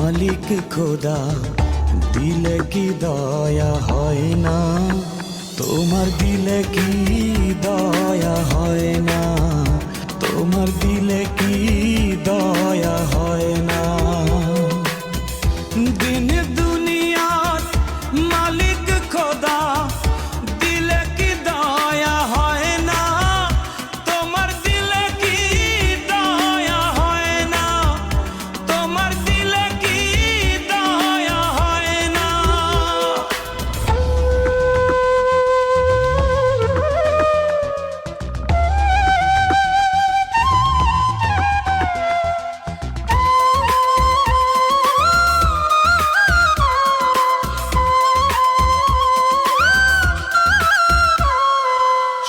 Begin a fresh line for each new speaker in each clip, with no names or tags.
মালিক খোদা দিলে কি দয়া হয় না, তোমার দিলে কি দয়া হয় না, তোমার দিলে কি দয়া হয় না। দিন দুনিয়ার মালিক খোদা দিলে কি দয়া হয় না, তোমার দিলে কি দয়া হয় না, তোমার দিলে কি দয়া হয় না।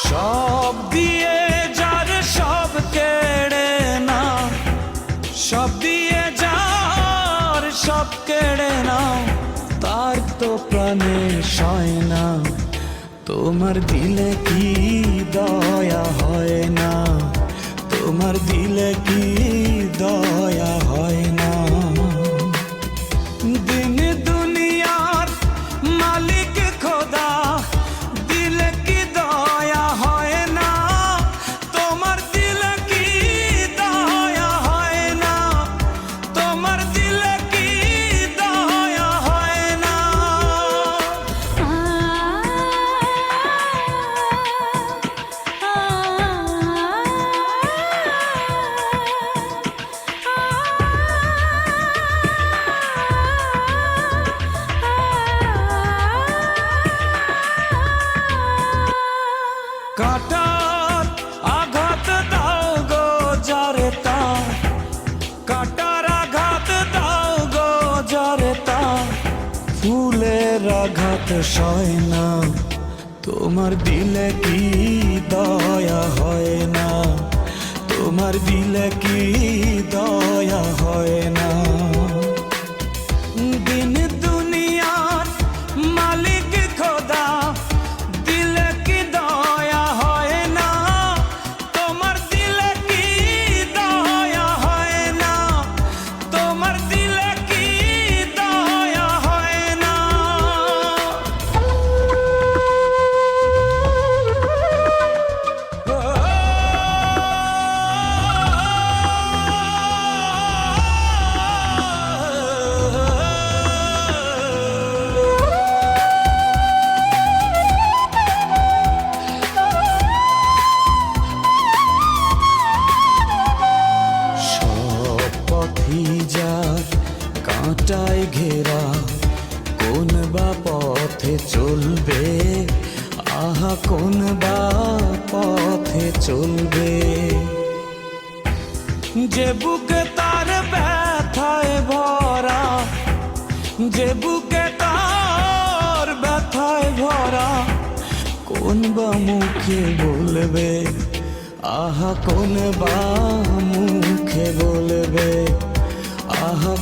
সব দিয়ে যার সব কেড়ে না, সব দিয়ে যার সব কেড়ে নাও, তার তো প্রাণে সয় না, তোমার দিলে কি দয়া হয় না, তোমার দিলে কি দয়া হয় না। দিন দুনিয়ার মালিক খোদা দিলে কি দয়া হয় না, তোমার দিলে কি দয়া হয় না, তোমার দিলে কি দয়া হয় না। কাটার আঘাত দাও গো যারে তার, কাটার আঘাত দাও গো যারে তার, ফুলের আঘাত সয় না, তোমার দিলে কি দয়া হয় না, তোমার দিলে কি দয়া হয় না। দিন দুনিয়ার মালিক খোদা দিলে কি দয়া হয় না, তোমার দিলে কি দয়া হয় না, তোমার দিলে কি দয়া হয় না। সব পথই যার কাঁটায় ঘেরা, কোন বা পথে চলবে, আহা কোন বা পথে চলবে। যে বুকে তার ব্যথায় ভরা, যে বুকে তার ব্যথায় ভরা, কোন বা মুখে বলবে, আহা কোন বা মুখে বলবে, আহা